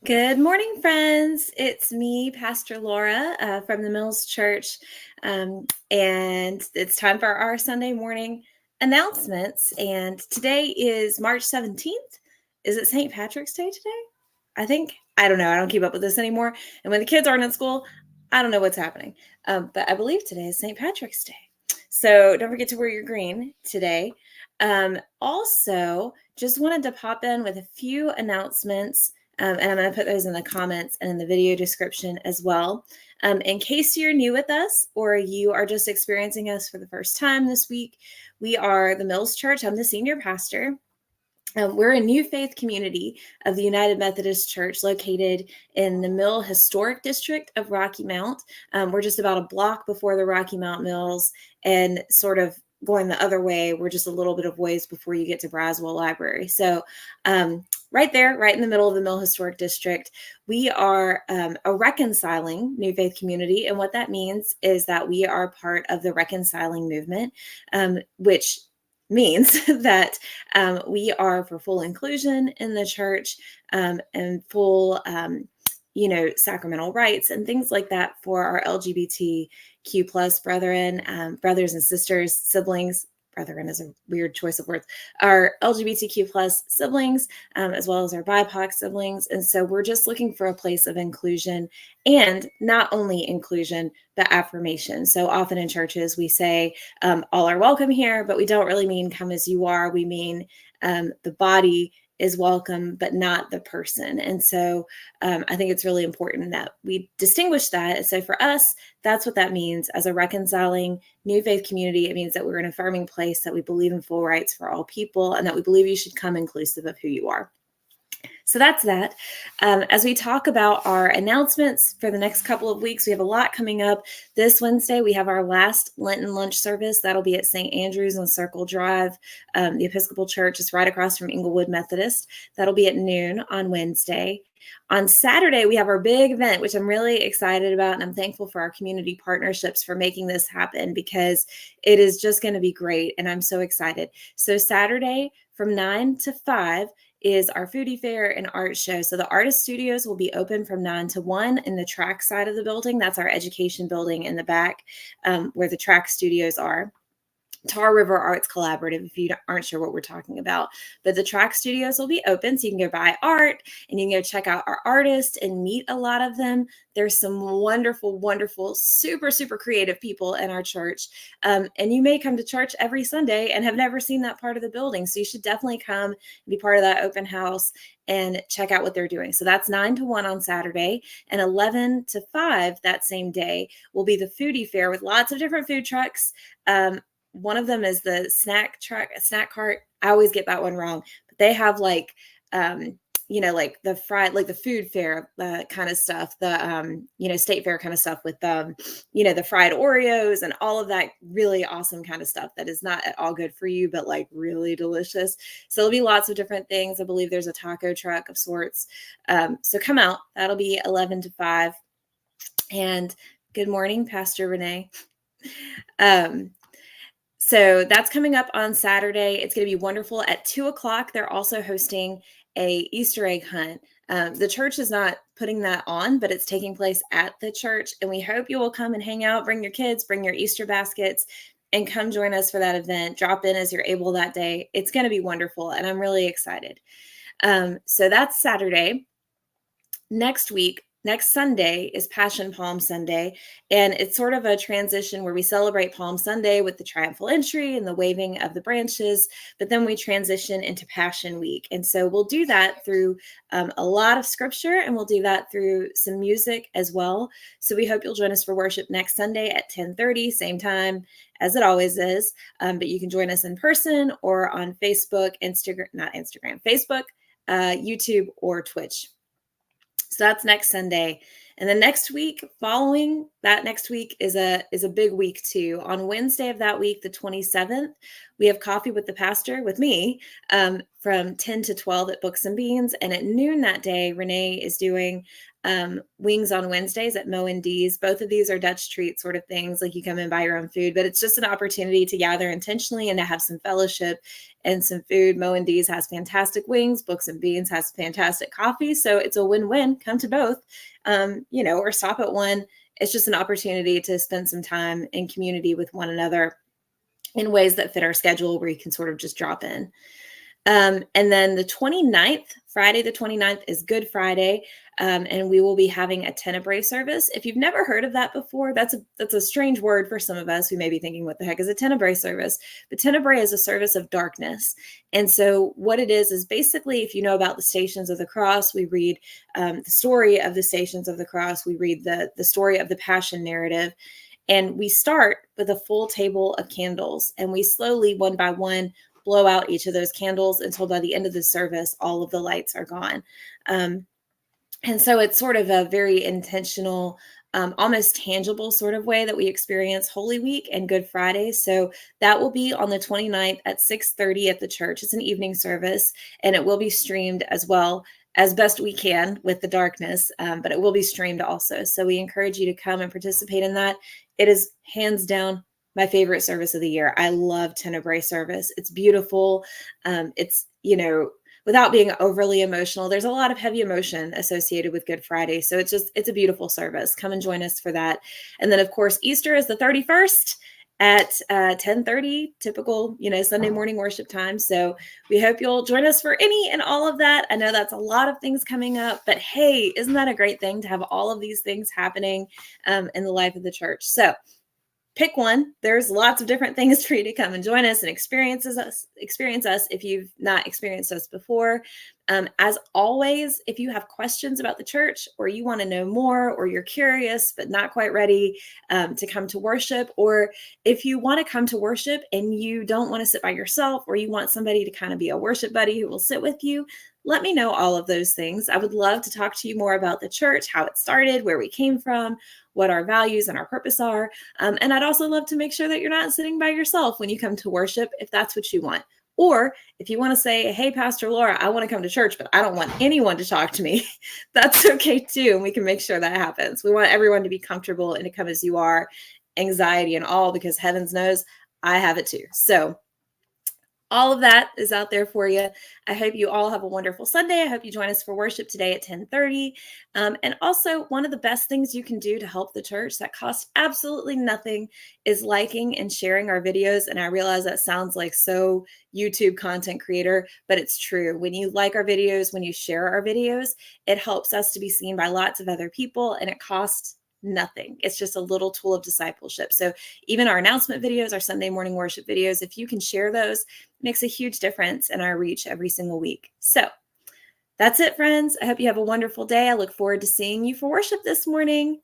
Good morning, friends. It's me, Pastor Laura from the Mills Church, and it's time for our Sunday morning announcements. And today is March 17th. Is it St. Patrick's Day today? I don't know. I don't keep up with this anymore. And when the kids aren't in school, I don't know what's happening. But I believe today is St. Patrick's Day. So don't forget to wear your green today. Also, just wanted to pop in with a few announcements. And I'm going to put those in the comments and in the video description as well. In case you're new with us or you are just experiencing us for the first time this week, we are the Mills Church. I'm the senior pastor. We're a new faith community of the United Methodist Church located in the Mill Historic District of Rocky Mount. We're just about a block before the Rocky Mount Mills and sort of going the other way. We're just a little bit of ways before you get to Braswell Library. So right there, right in the middle of the Mill Historic District, we are a reconciling new faith community. And what that means is that we are part of the reconciling movement, which means that we are for full inclusion in the church and full, sacramental rights and things like that for our LGBTQ plus brethren, brothers and sisters, siblings. Brethren is a weird choice of words. Our LGBTQ plus siblings, as well as our BIPOC siblings. And so we're just looking for a place of inclusion, and not only inclusion, but affirmation. So often in churches, we say all are welcome here, but we don't really mean come as you are. We mean the body is welcome, but not the person. And so I think it's really important that we distinguish that. So for us, that's what that means as a reconciling new faith community. It means that we're an affirming place, that we believe in full rights for all people, and that we believe you should come inclusive of who you are. So that's that. As we talk about our announcements for the next couple of weeks, we have a lot coming up. This Wednesday, we have our last Lenten lunch service. That'll be at St. Andrew's on Circle Drive. The Episcopal Church is right across from Inglewood Methodist. That'll be at noon on Wednesday. On Saturday, we have our big event, which I'm really excited about, and I'm thankful for our community partnerships for making this happen, because it is just going to be great, and I'm so excited. So Saturday from 9 to 5 is our foodie fair and art show. So the artist studios will be open from 9 to 1 in the TRAC side of the building. That's our education building in the back, where the TRAC studios are. Tar River Arts Collaborative, if you aren't sure what we're talking about. But the TRAC studios will be open, so you can go buy art and you can go check out our artists and meet a lot of them. There's some wonderful, wonderful, super, super creative people in our church. And you may come to church every Sunday and have never seen that part of the building. So you should definitely come and be part of that open house and check out what they're doing. So that's 9 to 1 on Saturday, and 11 to 5 that same day will be the foodie fair with lots of different food trucks. One of them is the snack cart. I always get that one wrong, but they have like the fried, like the food fair kind of stuff, the state fair kind of stuff with the fried Oreos and all of that really awesome kind of stuff that is not at all good for you, but like really delicious. So there'll be lots of different things. I believe there's a taco truck of sorts. So come out. That'll be 11 to 5. And good morning, Pastor Renee. So that's coming up on Saturday. It's going to be wonderful. At 2:00, they're also hosting a Easter egg hunt. The church is not putting that on, but it's taking place at the church. And we hope you will come and hang out, bring your kids, bring your Easter baskets, and come join us for that event. Drop in as you're able that day. It's going to be wonderful, and I'm really excited. So that's Saturday. Next Sunday is Passion Palm Sunday, and it's sort of a transition where we celebrate Palm Sunday with the triumphal entry and the waving of the branches, but then we transition into Passion Week. And so we'll do that through a lot of scripture, and we'll do that through some music as well. So we hope you'll join us for worship next Sunday at 10:30, same time as it always is. But you can join us in person or on Facebook, Facebook, YouTube, or Twitch. So that's next Sunday. And the next week following that next week is a big week too. On Wednesday of that week, the 27th, we have coffee with the pastor with me from 10 to 12 at Books and Beans. And at noon that day, Renee is doing wings on Wednesdays at Moe and D's. Both of these are Dutch treat sort of things, like you come and buy your own food, but it's just an opportunity to gather intentionally and to have some fellowship and some food. Moe and D's has fantastic wings. Books and Beans has fantastic coffee. So it's a win-win. Come to both, or stop at one. It's just an opportunity to spend some time in community with one another in ways that fit our schedule, where you can sort of just drop in. And then the 29th, Friday the 29th, is Good Friday, and we will be having a Tenebrae service. If you've never heard of that before, that's a strange word for some of us who may be thinking, what the heck is a Tenebrae service? But Tenebrae is a service of darkness. And so what it is basically, if you know about the Stations of the Cross, we read the story of the Stations of the Cross. We read the story of the Passion narrative. And we start with a full table of candles, and we slowly, one by one, blow out each of those candles until by the end of the service, all of the lights are gone. And so it's sort of a very intentional, almost tangible sort of way that we experience Holy Week and Good Friday. So that will be on the 29th at 6:30 at the church. It's an evening service, and it will be streamed as well, as best we can with the darkness, but it will be streamed also. So we encourage you to come and participate in that. It is hands down my favorite service of the year. I love Tenebrae service. It's beautiful. It's, without being overly emotional, there's a lot of heavy emotion associated with Good Friday. So it's a beautiful service. Come and join us for that. And then of course, Easter is the 31st at 10:30, typical, Sunday morning worship time. So we hope you'll join us for any and all of that. I know that's a lot of things coming up, but hey, isn't that a great thing to have all of these things happening in the life of the church? So pick one. There's lots of different things for you to come and join us and experience us if you've not experienced us before. As always, if you have questions about the church, or you want to know more, or you're curious but not quite ready to come to worship, or if you want to come to worship and you don't want to sit by yourself, or you want somebody to kind of be a worship buddy who will sit with you, let me know all of those things. I would love to talk to you more about the church, how it started, where we came from, what our values and our purpose are. And I'd also love to make sure that you're not sitting by yourself when you come to worship, if that's what you want. Or if you want to say, hey, Pastor Laura, I want to come to church, but I don't want anyone to talk to me, that's okay too. And we can make sure that happens. We want everyone to be comfortable and to come as you are, anxiety and all, because heavens knows I have it too. So all of that is out there for you. I hope you all have a wonderful Sunday. I hope you join us for worship today at 10:30. And also, one of the best things you can do to help the church that costs absolutely nothing is liking and sharing our videos. And I realize that sounds like so YouTube content creator, but it's true. When you like our videos, when you share our videos, it helps us to be seen by lots of other people, and it costs nothing. It's just a little tool of discipleship. So even our announcement videos, our Sunday morning worship videos, if you can share those, it makes a huge difference in our reach every single week. So that's it, friends. I hope you have a wonderful day. I look forward to seeing you for worship this morning.